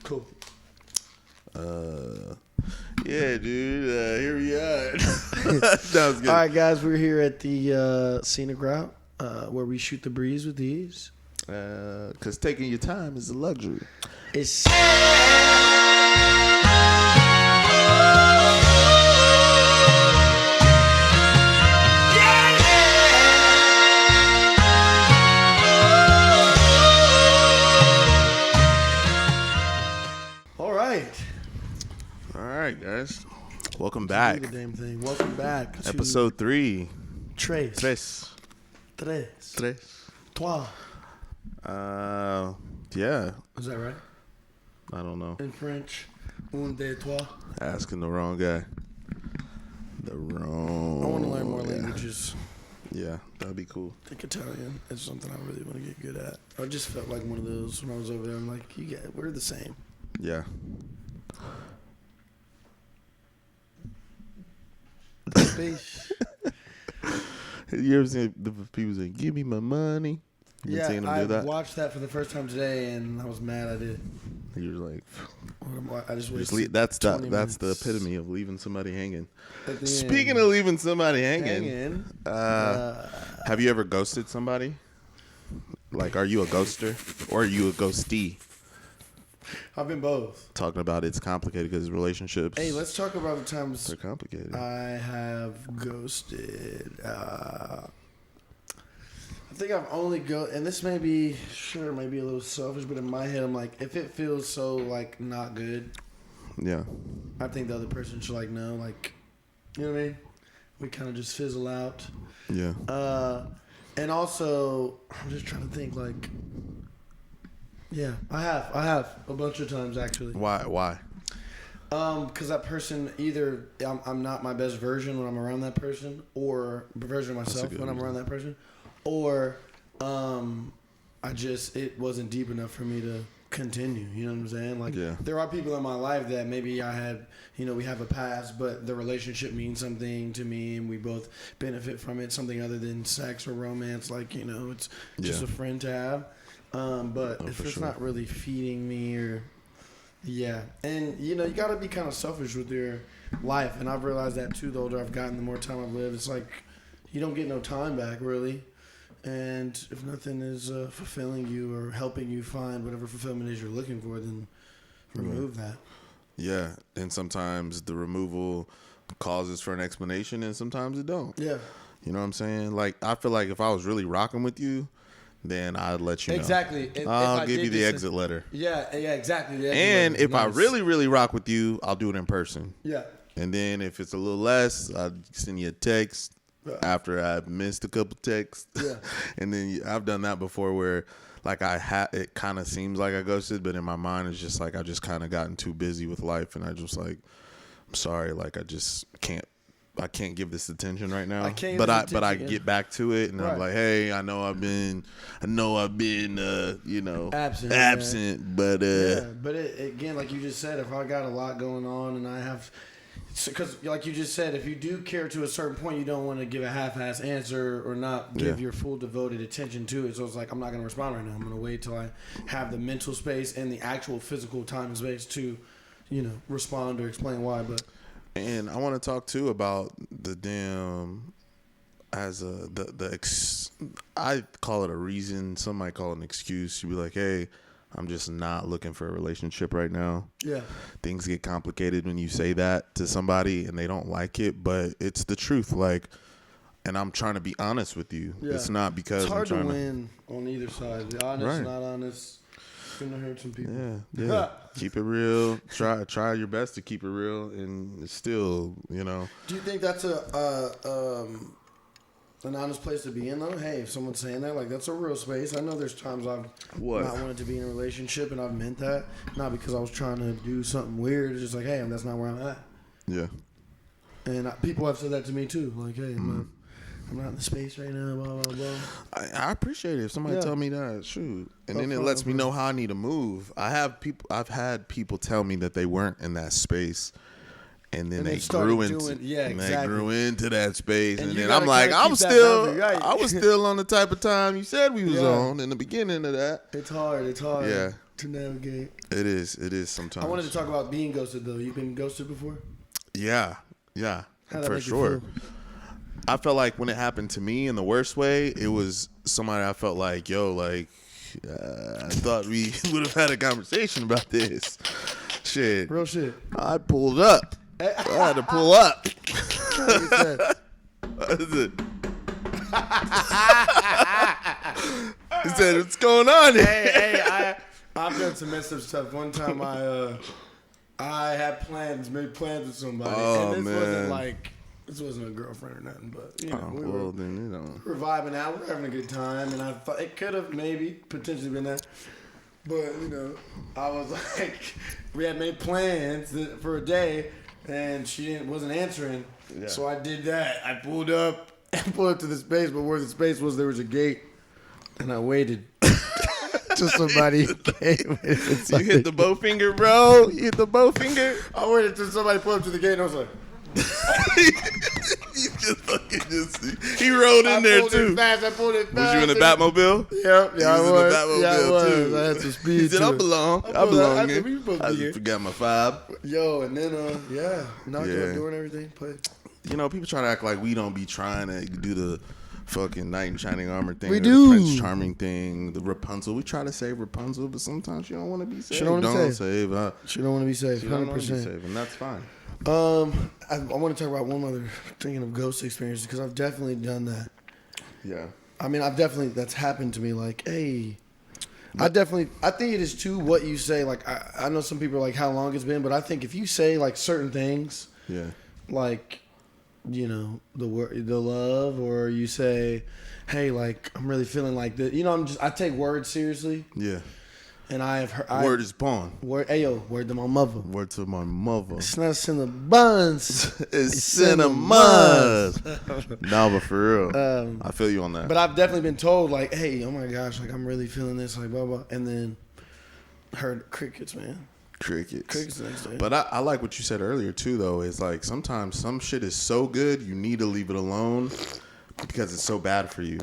Cool. Yeah, dude. Here we are. That was good. All right, guys. We're here at the SCENIC route where we shoot the breeze with ease. Because taking your time is a luxury. It's... All right, guys. Welcome back. The damn thing. Welcome back to Episode 3. Tres. Tres. Trois. Yeah. Is that right? I don't know. In French. Un, deux, trois. Asking the wrong guy. I want to learn more languages. Yeah, that'd be cool. I think Italian is something I really want to get good at. I just felt like one of those when I was over there. I'm like, we're the same. Yeah. You ever seen the people saying, "Give me my money"? You Yeah, seen them I do that? watched that for the first time today, and I was mad I did. You're like, I just wasted that's 20 the minutes. epitome of leaving somebody hanging. At the Speaking end. of leaving somebody hanging, Hanging. have you ever ghosted somebody? Like, are you a ghoster or are you a ghostee? I've been both. Talking about it's complicated because relationships. Hey, let's talk about the times they're complicated. I have ghosted. I think I've only and this may be a little selfish, but in my head, I'm like, if it feels so like not good, Yeah. I think the other person should like know, like, you know what I mean? We kind of just fizzle out. Yeah. And also, I'm just trying to think, like, yeah, I have a bunch of times actually. Why? Because that person, either I'm not my best version when I'm around that person, or version of myself when I'm around that person, or it wasn't deep enough for me to continue. You know what I'm saying? Like, there are people in my life that maybe I had, we have a past, but the relationship means something to me, and we both benefit from it, something other than sex or romance. Like, it's just a friend to have. But if it's not really feeding me or... Yeah. And, you got to be kind of selfish with your life. And I've realized that, too, the older I've gotten, the more time I've lived. It's like you don't get no time back, really. And if nothing is fulfilling you or helping you find whatever fulfillment is you're looking for, then remove that. Yeah. And sometimes the removal causes for an explanation, and sometimes it don't. Yeah. You know what I'm saying? Like, I feel like if I was really rocking with you, then I'd let you know. Exactly. I'll give you the exit letter. Yeah, exactly. And if I really, really rock with you, I'll do it in person. Yeah. And then if it's a little less, I'll send you a text after I've missed a couple texts. Yeah. And then I've done that before where, like, it kind of seems like I ghosted, but in my mind it's just like I just kind of gotten too busy with life, and I just like, I'm sorry, like I can't give this attention right now. But I get back to it, and I'm like, hey, I know I've been absent, but but again, like you just said, if I got a lot going on and I have, because like you just said, if you do care to a certain point, you don't want to give a half-ass answer or not give your full devoted attention to it. So it's like, I'm not going to respond right now. I'm going to wait till I have the mental space and the actual physical time and space to, respond or explain why. But and I want to talk too about the I call it a reason. Some might call it an excuse. You'd be like, hey, I'm just not looking for a relationship right now. Yeah. Things get complicated when you say that to somebody and they don't like it, but it's the truth. Like, and I'm trying to be honest with you. Yeah. It's not because it's hard to win on either side. The honest, not honest. It's gonna hurt some people. Yeah. Keep it real. Try your best to keep it real, and it's still, Do you think that's an honest place to be in, though? Hey, if someone's saying that, like, that's a real space. I know there's times I've not wanted to be in a relationship, and I've meant that. Not because I was trying to do something weird. It's just like, hey, that's not where I'm at. Yeah. And people have said that to me, too. Like, hey, I'm not in the space right now, blah, blah, blah. I appreciate it if somebody tell me that, shoot. And then it lets me know how I need to move. I've had people tell me that they weren't in that space. And then they grew into that space, and then I'm like, I was still on the type of time you said we was on in the beginning of that. It's hard. Yeah, to navigate. It is sometimes. I wanted to talk about being ghosted though. You've been ghosted before? Yeah, How'd that for make you sure. feel? I felt like when it happened to me in the worst way, it was somebody I felt like, yo, like, I thought we would have had a conversation about this. Shit. Real shit. I pulled up. I had to pull up. What you said? What is it? He said, what's going on here? Hey, I've done some messed up stuff. One time I had made plans with somebody. Oh, and man. This wasn't a girlfriend or nothing, but, Then we're vibing out. We're having a good time. And I thought it could have potentially been that. But, I was like, we had made plans for a day, and she wasn't answering. Yeah. So I did that. I pulled up to the space, but where the space was, there was a gate. And I waited till somebody came. You hit the bow finger, bro. You hit the bow finger. I waited till somebody pulled up to the gate, and I was like... He rode in there too. I pulled it fast. Was you in the Batmobile? Yep, yeah, I was. In the Batmobile too. I had some speed. He said, "I belong. I belong here." I forgot my fob. Yo, and then knocked on the door and everything. People try to act like we don't be trying to do the fucking knight in shining armor thing. We or do. The Prince Charming thing. The Rapunzel. We try to save Rapunzel, but sometimes she don't want to be saved. She don't want to be saved. She don't want to be saved. 100%. And that's fine. I want to talk about one other thinking of ghost experiences because I've definitely done that. Yeah. I mean, that's happened to me. Like, hey, I think it is too what you say. Like, I know some people are like how long it's been, but I think if you say like certain things, like, the word, the love, or you say, hey, like I'm really feeling like this. I take words seriously. Yeah. And I have heard... Word is born. Word to my mother. Word to my mother. It's not Cinnabons. It's Cinnamons. No, but for real. I feel you on that. But I've definitely been told, like, hey, oh my gosh, like, I'm really feeling this, like, blah, blah. And then heard crickets, man. Crickets the next day. But I like what you said earlier, too, though. Is like sometimes some shit is so good, you need to leave it alone because it's so bad for you.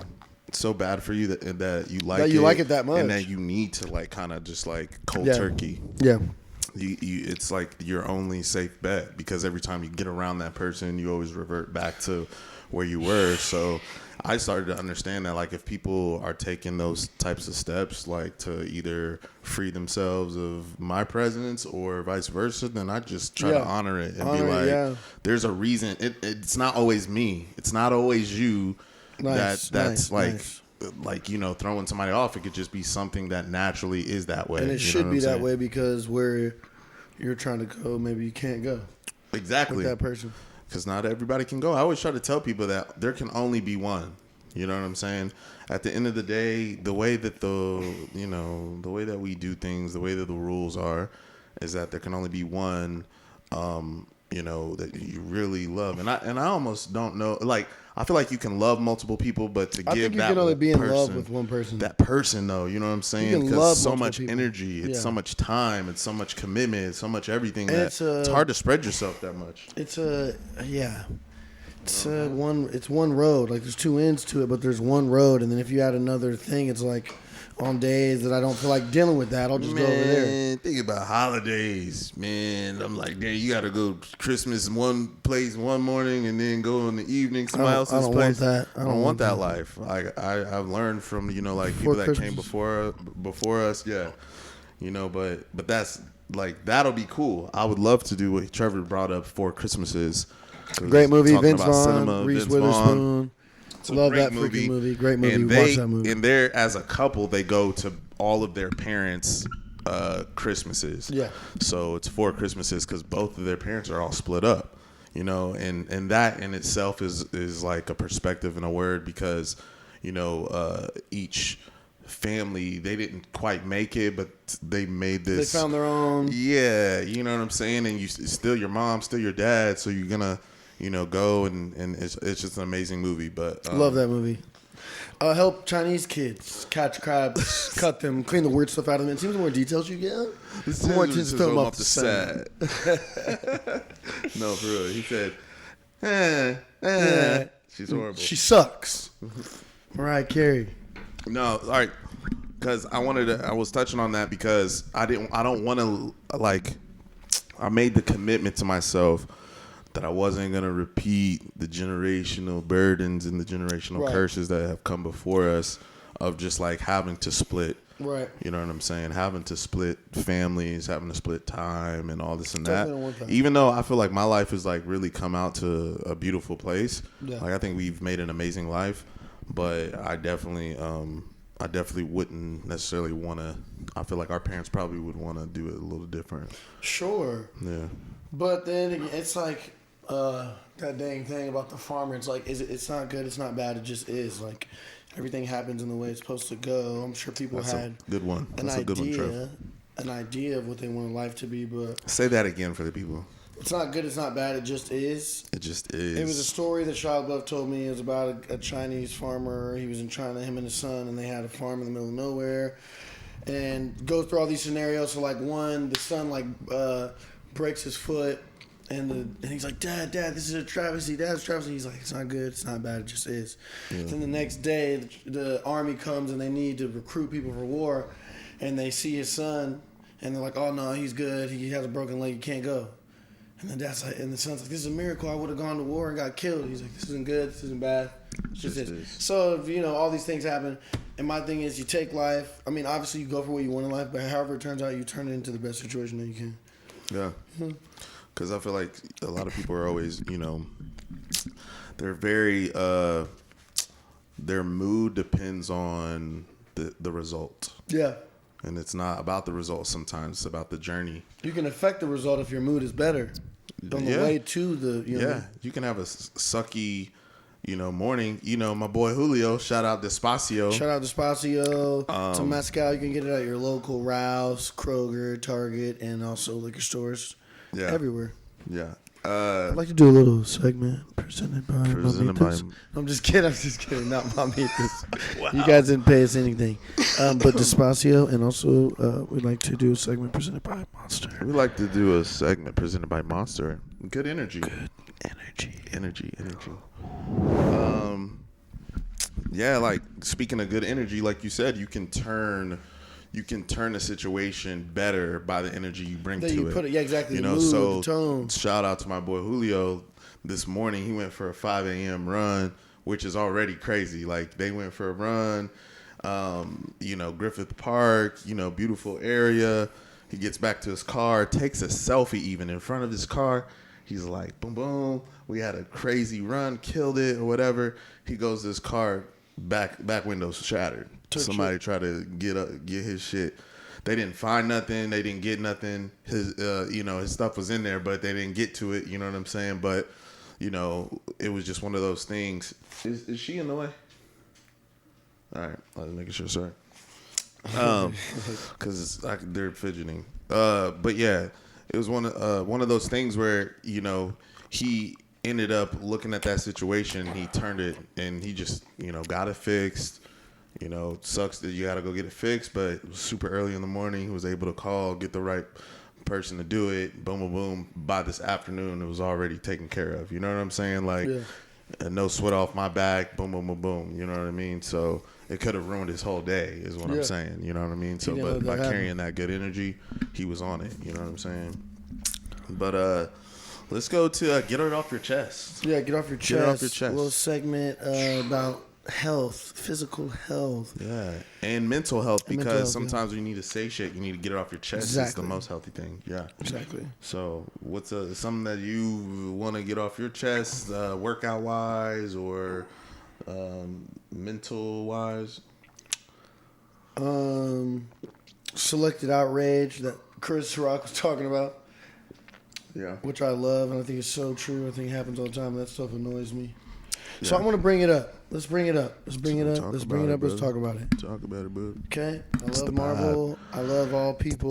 So bad for you that you like it that much, and that you need to like kind of just like cold turkey. Yeah, it's like your only safe bet because every time you get around that person, you always revert back to where you were. So I started to understand that like if people are taking those types of steps, like to either free themselves of my presence or vice versa, then I just try to honor it and be like, there's a reason. It's not always me. It's not always you. That's throwing somebody off. It could just be something that naturally is that way, and it should be that way because where you're trying to go, maybe you can't go exactly with that person because not everybody can go. I always try to tell people that there can only be one. You know what I'm saying? At the end of the day, the way that the way that we do things, the way that the rules are, is that there can only be one. That you really love, and I almost don't know. Like I feel like you can love multiple people, but to give that can only be in love with one person. That person, though, you know what I'm saying? Because so much energy, it's so much time, it's so much commitment, it's so much everything that it's hard to spread yourself that much. It's one road. Like there's two ends to it, but there's one road, and then if you add another thing, it's like. On days that I don't feel like dealing with that, I'll just go over there. Think about holidays, man. I'm like, damn, you got to go Christmas in one place one morning and then go in the evening somebody else's place. I don't want that life. I've learned from people that came before us, yeah. But that's like that'll be cool. I would love to do what Trevor brought up for Christmases. Great movie, Vince Vaughn, Reese Witherspoon. Love that freaking movie. Great movie. Watch that movie. And they're, as a couple, they go to all of their parents' Christmases. Yeah. So it's 4 Christmases because both of their parents are all split up. And that in itself is like a perspective and a word because, each family, they didn't quite make it, but they made this. They found their own. Yeah. You know what I'm saying? And it's still your mom, still your dad. So you're going to. Go and it's just an amazing movie. But love that movie. Help Chinese kids catch crabs, cut them, clean the weird stuff out of them. It seems the more details you get, the more attention to film off the sad. No, for real. He said, she's horrible. She sucks. Mariah Carey. No, all right. because I was touching on that because I don't want to, like, I made the commitment to myself that I wasn't going to repeat the generational burdens and the generational curses that have come before us of just like having to split. Right. You know what I'm saying? Having to split families, having to split time and all this and that. Even though I feel like my life has like really come out to a beautiful place. Yeah. Like I think we've made an amazing life, but I definitely wouldn't necessarily want to. I feel like our parents probably would want to do it a little different. Sure. Yeah. But then it's like that dang thing about the farmer. It's like it's not good, it's not bad, it just is. Like everything happens in the way it's supposed to go. I'm sure people had a good one. That's a good one, Trev. An idea of what they want life to be, but say that again for the people. It's not good, it's not bad, it just is. It just is. It was a story that Shia LaBeouf told me. It was about a Chinese farmer. He was in China, him and his son, and they had a farm in the middle of nowhere. And goes through all these scenarios. So, like, the son, breaks his foot. And he's like, Dad, this is a travesty. Dad's a travesty. He's like, it's not good, it's not bad, it just is. Yeah. Then the next day, the army comes and they need to recruit people for war. And they see his son, and they're like, oh, no, he's good. He has a broken leg, he can't go. And the dad's like, and the son's like, this is a miracle. I would have gone to war and got killed. He's like, this isn't good, this isn't bad. It's just this. So, all these things happen. And my thing is, you take life. I mean, obviously, you go for what you want in life, but however it turns out, you turn it into the best situation that you can. Yeah. Because I feel like a lot of people are always, they're very, their mood depends on the result. Yeah. And it's not about the result sometimes. It's about the journey. You can affect the result if your mood is better. On the way to the, Yeah. You can have a sucky, morning. My boy Julio, shout out Despacio. To Mezcal. You can get it at your local Rouse, Kroger, Target, and also liquor stores. Yeah. Everywhere. Yeah. I'd like to do a little segment presented by Mamitas. I'm just kidding. Not Mamitas. Wow. You guys didn't pay us anything. But Despacio, and also we'd like to do a segment presented by Monster. We'd like to do a segment presented by Monster. Good energy. Energy. Yeah, like speaking of good energy, like you said, you can turn a situation better by the energy you bring to it. Yeah, exactly. The mood, the tone. Shout out to my boy Julio. This morning he went for a 5 a.m. run, which is already crazy. Like they went for a run, Griffith Park, beautiful area. He gets back to his car, takes a selfie even in front of his car. He's like, boom, boom. We had a crazy run, killed it or whatever. He goes to his car, back windows shattered. Somebody tried to get his shit. They didn't find nothing. They didn't get nothing. His his stuff was in there, but they didn't get to it. You know what I'm saying? But it was just one of those things. Is she in the way? All right, I was making sure. Sorry, because they're fidgeting. But yeah, it was one of those things where he ended up looking at that situation. He turned it and he just got it fixed. Sucks that you got to go get it fixed, but it was super early in the morning. He was able to call, get the right person to do it. Boom, boom, boom. By this afternoon, it was already taken care of. You know what I'm saying? Like, no sweat off my back. Boom, boom, boom, boom. You know what I mean? So it could have ruined his whole day is what I'm saying. You know what I mean? So, but by carrying that good energy, he was on it. You know what I'm saying? But let's go to get it off your chest. Yeah, get off your chest. A little segment about health, physical health. Yeah, and mental health, because sometimes when you need to say shit, you need to get it off your chest. Exactly. It's the most healthy thing. Yeah. Exactly. So what's something that you want to get off your chest, workout-wise or mental-wise? Selected outrage that Chris Rock was talking about. Yeah. Which I love, and I think it's so true. I think it happens all the time, and that stuff annoys me. Yeah. So I want to bring it up. Let's bring it up. Let's talk about it. Talk about it, bud. Okay? I love Marvel. I love all people.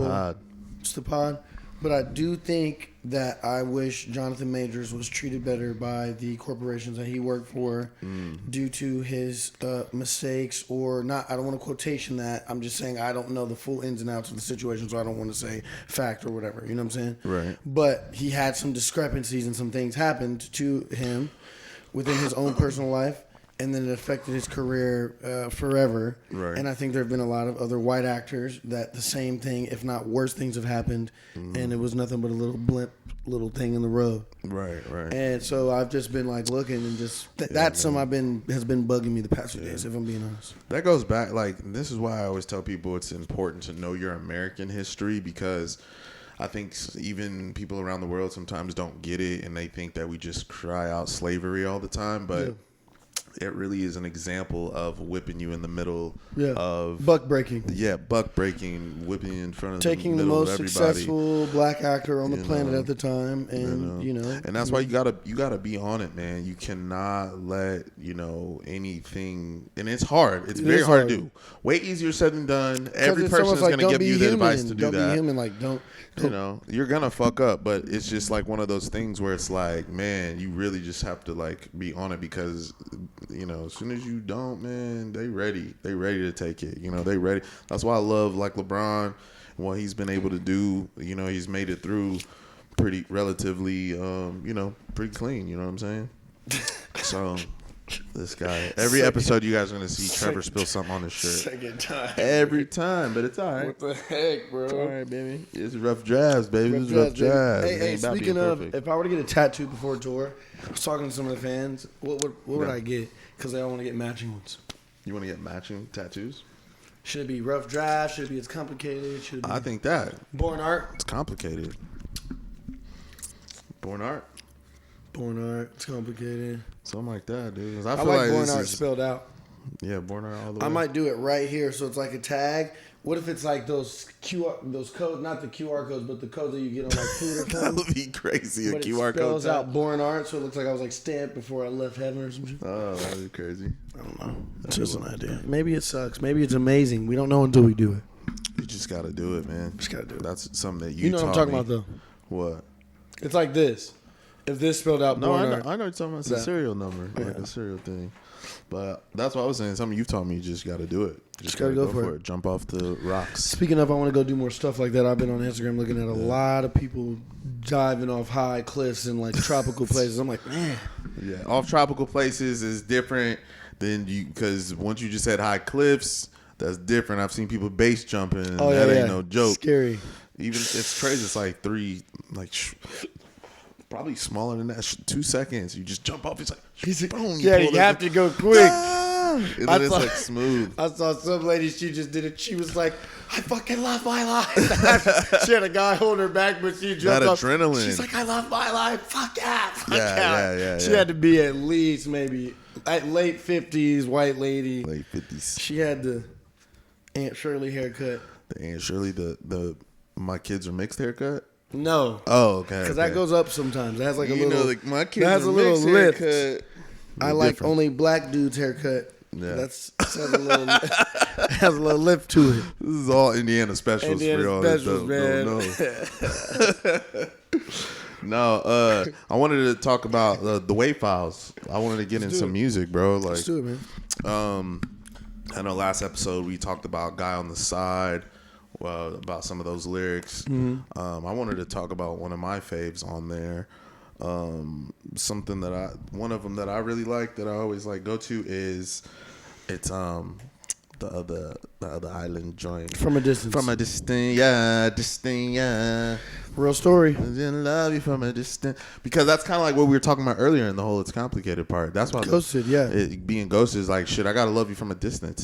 It's the pod. But I do think that I wish Jonathan Majors was treated better by the corporations that he worked for due to his mistakes or not. I don't want to quotation that. I'm just saying I don't know the full ins and outs of the situation, so I don't want to say fact or whatever. You know what I'm saying? Right. But he had some discrepancies and some things happened to him within his own personal life. and then it affected his career forever. Right. And I think there have been a lot of other white actors that the same thing, if not worse things, have happened, and it was nothing but a little blimp, little thing in the road. Right. And so I've just been like looking and just that's something has been bugging me the past few days, if I'm being honest. That goes back, like, this is why I always tell people it's important to know your American history, because I think even people around the world sometimes don't get it, and they think that we just cry out slavery all the time, but it really is an example of whipping you in the middle of buck breaking. Yeah, buck breaking, whipping you in front of taking the the middle most of everybody. successful black actor on the planet at the time, and and that's why you gotta be on it, man. You cannot let anything, and it's hard. It's very hard to do. Way easier said than done. Every person is gonna give you the advice to do that. Don't be human. Like don't. You're gonna fuck up, but it's just like one of those things where it's like, man, you really just have to like be on it, because as soon as you don't, man, they ready to take it. They ready. That's why I love like LeBron and what he's been able to do. He's made it through pretty relatively, pretty clean. You know what I'm saying? So this guy, every episode you guys are gonna see Trevor spill something on his shirt. Second time. Every time, but it's all right. What the heck, bro? It's all right, baby. It's rough drafts, baby. It's rough drafts. Hey, speaking of, if I were to get a tattoo before a tour, I was talking to some of the fans. What would I get? Because they all want to get matching ones. You want to get matching tattoos? Should it be rough draft? Should it be it's complicated? Should it be I think that BORNART? It's complicated. BORNART? BORNART. It's complicated. Something like that, dude. I like BORNART spelled out. Yeah, BORNART all the way. I might do it right here, so it's like a tag. What if it's like those codes, not the QR codes, but the codes that you get on like food or something? That would be crazy. But a QR code. It spells out BORNART, so it looks like I was like stamped before I left heaven or some shit. Oh, that would be crazy. I don't know. It's just an idea. Maybe it sucks. Maybe it's amazing. We don't know until we do it. You just got to do it, man. Just got to do it. That's something that you know what I'm talking about, though. What? It's like this. If this spelled out BORNART. I know what you're talking about. It's a serial number. Like a serial thing. But that's what I was saying. Something you've taught me, you just got to do it. Just got to go for it. Jump off the rocks. Speaking of, I want to go do more stuff like that. I've been on Instagram looking at a lot of people diving off high cliffs in like tropical places. I'm like, man. Yeah, off tropical places is different than you, because once you just said high cliffs, that's different. I've seen people base jumping. And that ain't no joke. Scary. Even it's crazy. It's like probably smaller than that. 2 seconds. You just jump off. It's like, boom. You have to go quick. And then it's like smooth. I saw some lady, she just did it. She was like, I fucking love my life. She had a guy holding her back, but she jumped up. That adrenaline. She's like, I love my life. Fuck yeah. Yeah. She had to be at least maybe at late 50s, white lady. Late 50s. She had the Aunt Shirley haircut. The Aunt Shirley, the my kids are mixed haircut? No. Oh, okay. Because that goes up sometimes. It has like a little. Like my kids has are a little mixed lift. Haircut. I like only black dudes' haircut. Yeah. Has a little has a little lift to it. This is all Indiana specials for y'all. Specials, man. No, I wanted to talk about the Wave Files. I wanted to get in some music, bro. Like, let's do it, man. I know last episode we talked about Guy on the Side, about some of those lyrics. I wanted to talk about one of my faves on there. Something that one of them that I really like, that I always like go to is it's the other island joint. From a Distance. From a Distance, yeah. Real story. I didn't love you from a distance, because that's kind of like what we were talking about earlier in the whole It's Complicated part. That's why Ghosted, yeah. Being ghosted is like, shit, I gotta love you from a distance.